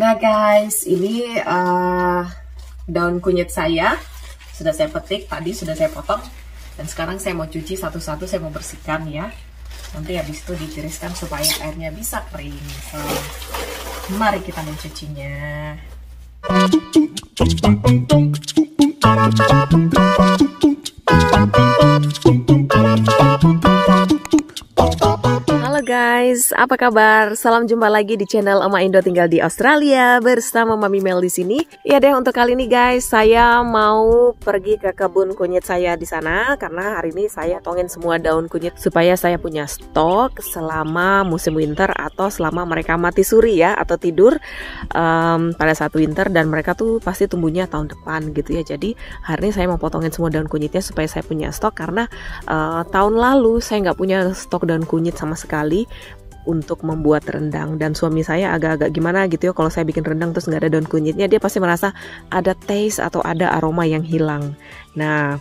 Nah guys, ini daun kunyit saya sudah saya petik, tadi sudah saya potong. Dan sekarang saya mau cuci satu-satu, saya mau bersihkan ya. Nanti habis itu ditiriskan supaya airnya bisa kering. So, mari kita mencucinya. Halo guys, apa kabar? Salam jumpa lagi di channel Oma Indo tinggal di Australia bersama Mami Mel di sini. Ya deh, untuk kali ini guys, saya mau pergi ke kebun kunyit saya di sana karena hari ini saya tongin semua daun kunyit supaya saya punya stok selama musim winter atau selama mereka mati suri ya atau tidur pada saat winter, dan mereka tuh pasti tumbuhnya tahun depan gitu ya. Jadi hari ini saya mau potongin semua daun kunyitnya supaya saya punya stok karena tahun lalu saya nggak punya stok daun kunyit sama sekali untuk membuat rendang, dan suami saya agak-agak gimana gitu ya kalau saya bikin rendang terus nggak ada daun kunyitnya, dia pasti merasa ada taste atau ada aroma yang hilang. Nah,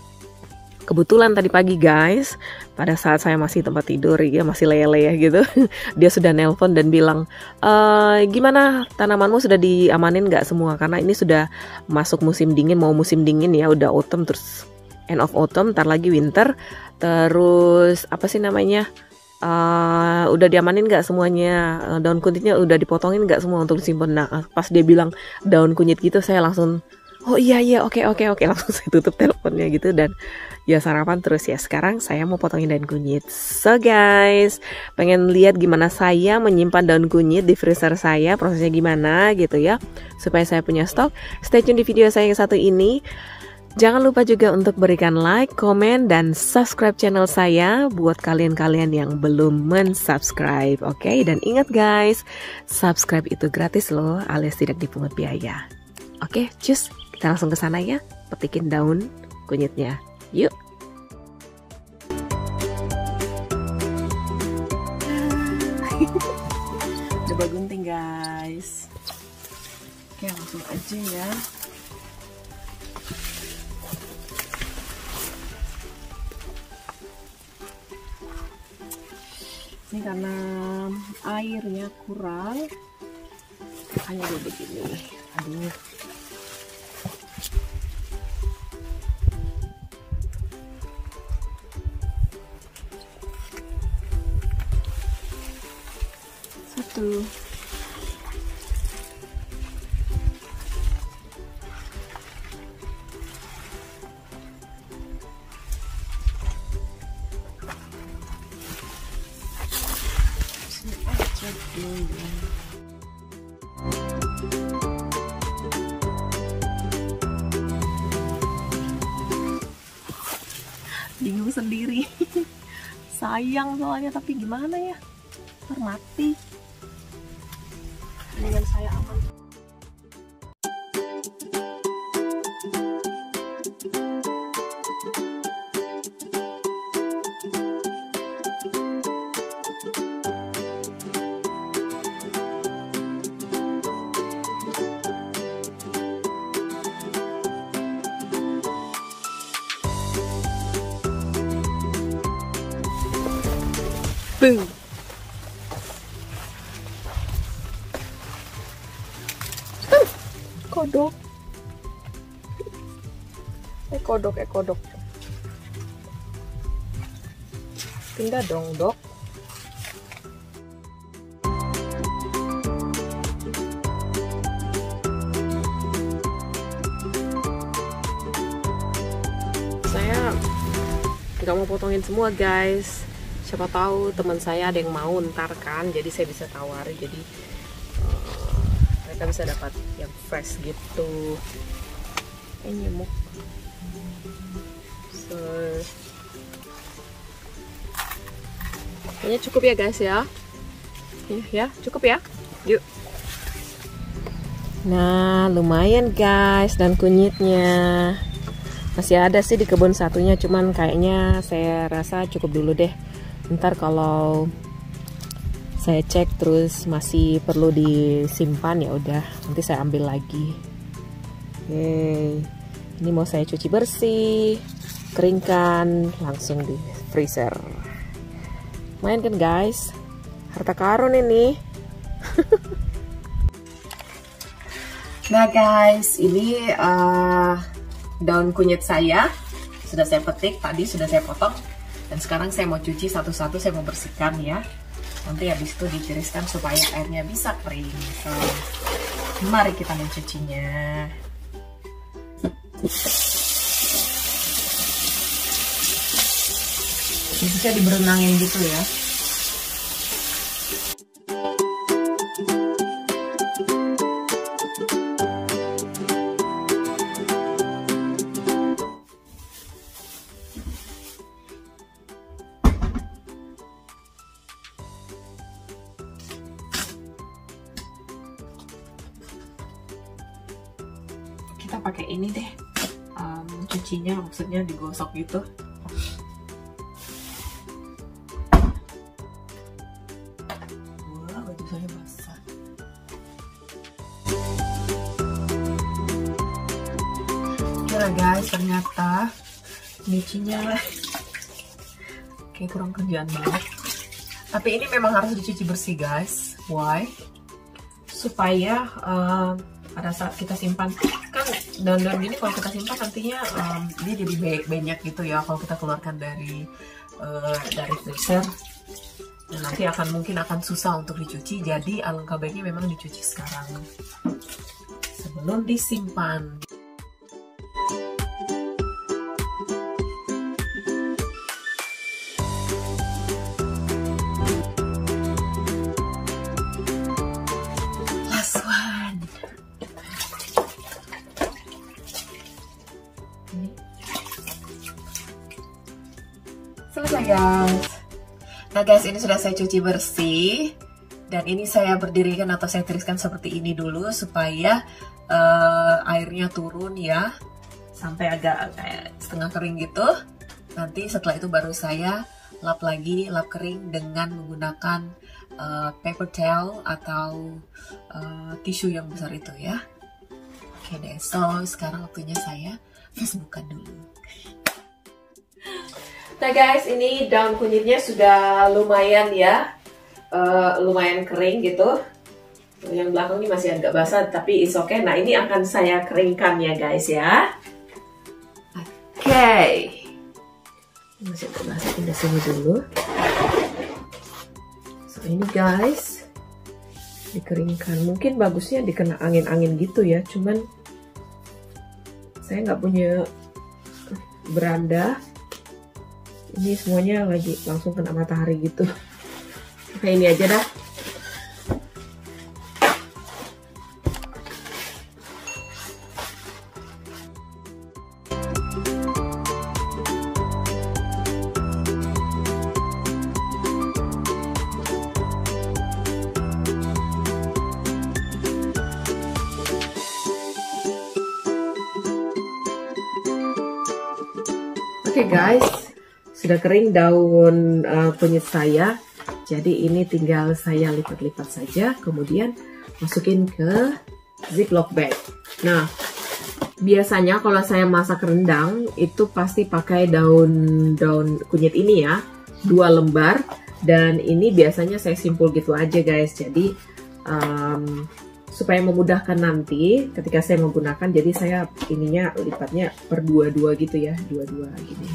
kebetulan tadi pagi guys, pada saat saya masih tempat tidur ya, masih leleh gitu, dia sudah nelpon dan bilang, gimana tanamanmu sudah diamanin nggak semua, karena ini sudah masuk musim dingin, mau musim dingin ya, udah autumn, terus end of autumn, ntar lagi winter, terus apa sih namanya, udah diamanin nggak semuanya, daun kunyitnya udah dipotongin nggak semua untuk disimpan. Nah, pas dia bilang daun kunyit gitu, saya langsung oh iya oke, langsung saya tutup teleponnya gitu, dan ya sarapan terus ya. Sekarang saya mau potongin daun kunyit. So guys, pengen lihat gimana saya menyimpan daun kunyit di freezer saya, prosesnya gimana gitu ya, supaya saya punya stok. Stay tune di video saya yang satu ini. Jangan lupa juga untuk berikan like, komen, dan subscribe channel saya buat kalian-kalian yang belum mensubscribe, oke? Dan ingat guys, subscribe itu gratis loh, alias tidak dipungut biaya. Oke, cus, kita langsung ke sana ya, petikin daun kunyitnya. Yuk! Coba gunting guys. Oke, langsung aja ya. Ini karena airnya kurang, hanya begini. Aduh. Satu. Bingung sendiri. Sayang soalnya, tapi gimana ya, ntar mati. Dengan saya aman. Boom. Kodok. Kodok. Pindah dong, Dok. Saya nggak mau potongin semua, guys. Siapa tahu teman saya ada yang mau ntar kan, jadi saya bisa tawari, jadi mereka bisa dapat yang fresh gitu. Nyemuk. So, kayaknya cukup ya guys ya. Ya cukup ya. Yuk. Nah, lumayan guys, dan kunyitnya masih ada sih di kebun satunya, cuman kayaknya saya rasa cukup dulu deh. Ntar kalau saya cek terus masih perlu disimpan, ya udah nanti saya ambil lagi. Oke, ini mau saya cuci bersih, keringkan, langsung di freezer. Main kan guys, harta karun ini. Nah guys, ini daun kunyit saya sudah saya petik, tadi sudah saya potong. Dan sekarang saya mau cuci satu-satu, saya mau bersihkan ya. Nanti habis itu ditiriskan supaya airnya bisa kering. So, mari kita mencucinya. Bisa diberenangin gitu ya. Kita pakai ini deh, cucinya maksudnya digosok gitu. Wah, baju saya basah. Oke guys, ternyata nyucinya kayak kurang kerjaan banget. Tapi ini memang harus dicuci bersih guys. Why? Supaya pada saat kita simpan, kan daun-daun gini kalau kita simpan nantinya dia jadi banyak gitu ya kalau kita keluarkan dari freezer. Dan nanti mungkin akan susah untuk dicuci, jadi alangkah baiknya memang dicuci sekarang sebelum disimpan. Selesai guys. Nah guys, ini sudah saya cuci bersih. Dan ini saya berdirikan atau saya tiriskan seperti ini dulu supaya airnya turun ya, sampai agak kayak setengah kering gitu. Nanti setelah itu baru saya lap lagi, lap kering dengan menggunakan paper towel atau tisu yang besar itu ya. Oke deh, so sekarang waktunya saya Facebookan dulu. Nah guys, ini daun kunyitnya sudah lumayan ya, lumayan kering gitu. Yang belakang ini masih agak basah, tapi it's okay. Nah ini akan saya keringkan ya guys ya. Oke. Masih agak basah, pindah sini dulu. So ini guys, dikeringkan. Mungkin bagusnya dikena angin-angin gitu ya, cuman saya nggak punya beranda. Ini semuanya lagi langsung kena matahari gitu. Oke, ini aja dah. Oke guys, sudah kering daun kunyit saya. Jadi ini tinggal saya lipat-lipat saja, kemudian masukin ke ziplock bag. Nah, biasanya kalau saya masak rendang itu pasti pakai daun kunyit ini ya, 2 lembar. Dan ini biasanya saya simpul gitu aja guys. Jadi supaya memudahkan nanti ketika saya menggunakan, jadi saya ininya lipatnya per 2-2 gitu ya, 2-2 gini.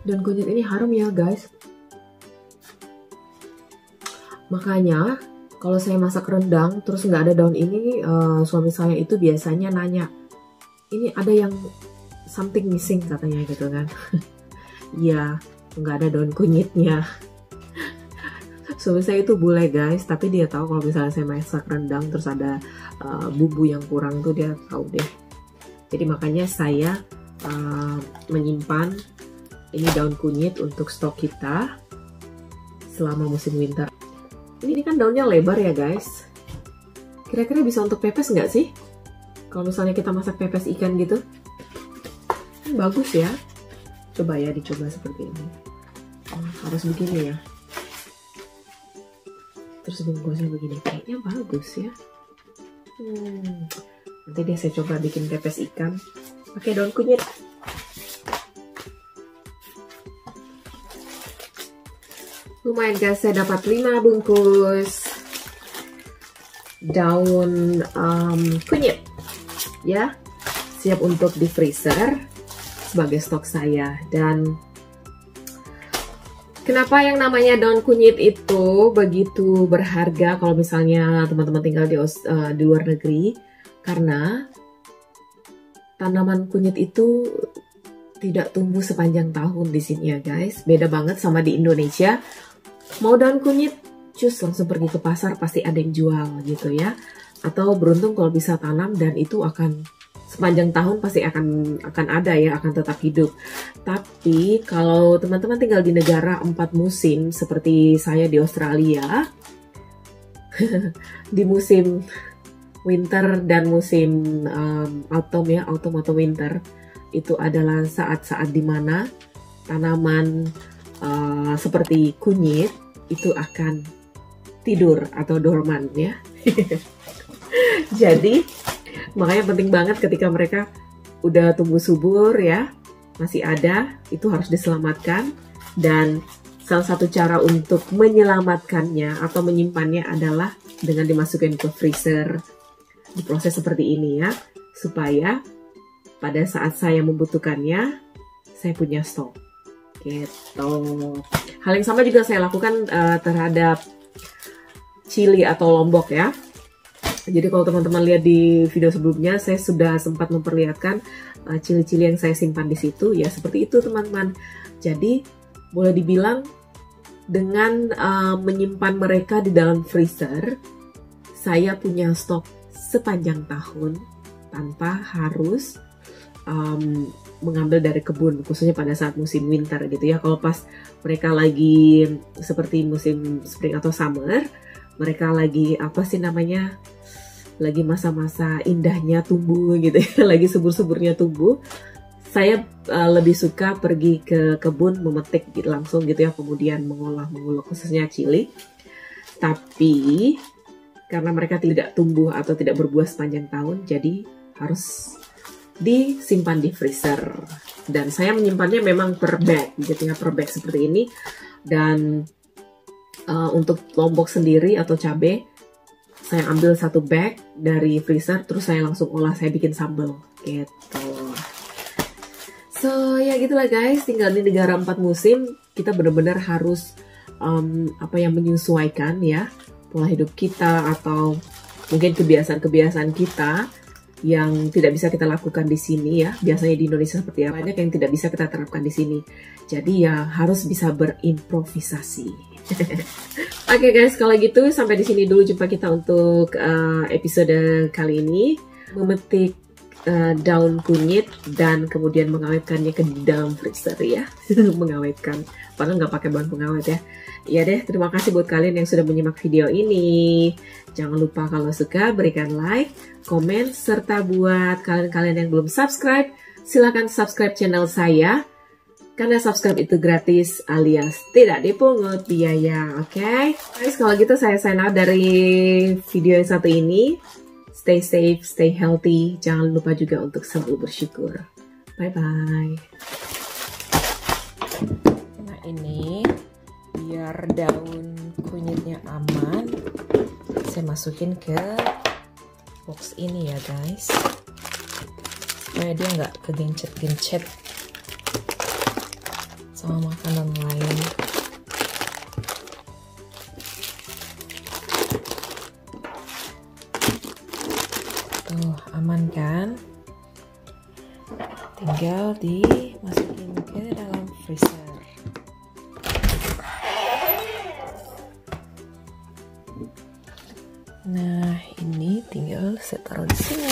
Dan kunyit ini harum ya guys. Makanya kalau saya masak rendang terus nggak ada daun ini, suami saya itu biasanya nanya, ini ada yang something missing katanya gitu kan. Iya, nggak ada daun kunyitnya. Suami saya itu bule guys, tapi dia tahu kalau misalnya saya masak rendang terus ada bumbu yang kurang tuh dia tahu deh. Jadi makanya saya menyimpan ini daun kunyit untuk stok kita selama musim winter. Ini kan daunnya lebar ya guys. Kira-kira bisa untuk pepes nggak sih? Kalau misalnya kita masak pepes ikan gitu, kan bagus ya. Coba ya, dicoba seperti ini. Harus begini ya. Terus bungkusnya begini, kayaknya bagus ya. Nanti deh saya coba bikin pepes ikan pakai daun kunyit. Lumayan guys, saya dapat 5 bungkus daun kunyit ya, siap untuk di freezer sebagai stok saya. Dan kenapa yang namanya daun kunyit itu begitu berharga kalau misalnya teman-teman tinggal di luar negeri? Karena tanaman kunyit itu tidak tumbuh sepanjang tahun di sini ya guys. Beda banget sama di Indonesia. Mau daun kunyit, cus langsung pergi ke pasar, pasti ada yang jual gitu ya. Atau beruntung kalau bisa tanam dan itu akan sepanjang tahun pasti akan ada ya, akan tetap hidup. Tapi kalau teman-teman tinggal di negara 4 musim seperti saya di Australia, di musim winter dan musim autumn ya, autumn atau winter, itu adalah saat-saat dimana tanaman seperti kunyit itu akan tidur atau dorman ya. Jadi makanya penting banget ketika mereka udah tumbuh subur ya, masih ada, itu harus diselamatkan. Dan salah satu cara untuk menyelamatkannya atau menyimpannya adalah dengan dimasukkan ke freezer, diproses seperti ini ya, supaya pada saat saya membutuhkannya saya punya stok gitu. Hal yang sama juga saya lakukan terhadap chili atau lombok ya. Jadi kalau teman-teman lihat di video sebelumnya, saya sudah sempat memperlihatkan cili-cili yang saya simpan di situ ya, seperti itu teman-teman. Jadi boleh dibilang dengan menyimpan mereka di dalam freezer, saya punya stok sepanjang tahun tanpa harus mengambil dari kebun, khususnya pada saat musim winter gitu ya. Kalau pas mereka lagi seperti musim spring atau summer, mereka lagi apa sih namanya, lagi masa-masa indahnya tumbuh gitu ya, lagi subur-suburnya tumbuh, saya lebih suka pergi ke kebun memetik gitu, langsung gitu ya, kemudian mengolah khususnya chili. Tapi karena mereka tidak tumbuh atau tidak berbuah sepanjang tahun, jadi harus disimpan di freezer. Dan saya menyimpannya memang per bag gitu ya, per bag seperti ini. Dan untuk lombok sendiri atau cabai, saya ambil 1 bag dari freezer, terus saya langsung olah, saya bikin sambal gitu. So ya gitulah guys, tinggal di negara 4 musim, kita benar-benar harus menyesuaikan ya pola hidup kita, atau mungkin kebiasaan-kebiasaan kita yang tidak bisa kita lakukan di sini ya. Biasanya di Indonesia seperti apa, banyak yang tidak bisa kita terapkan di sini. Jadi ya harus bisa berimprovisasi. Oke guys, kalau gitu sampai di sini dulu jumpa kita untuk episode kali ini. Memetik daun kunyit dan kemudian mengawetkannya ke dalam freezer ya. Mengawetkan, padahal nggak pakai bahan pengawet ya. Ya deh, terima kasih buat kalian yang sudah menyimak video ini. Jangan lupa kalau suka berikan like, komen, serta buat kalian-kalian yang belum subscribe, silahkan subscribe channel saya. Karena subscribe itu gratis alias tidak dipungut biaya, oke? Guys, kalau gitu saya sign out dari video yang satu ini. Stay safe, stay healthy. Jangan lupa juga untuk selalu bersyukur. Bye-bye. Nah ini, biar daun kunyitnya aman, saya masukin ke box ini ya guys. Supaya dia nggak kegencet-gencet sama makanan lain. Tuh, aman kan? Tinggal dimasukin ke dalam freezer. Nah, ini tinggal saya taruh di sini.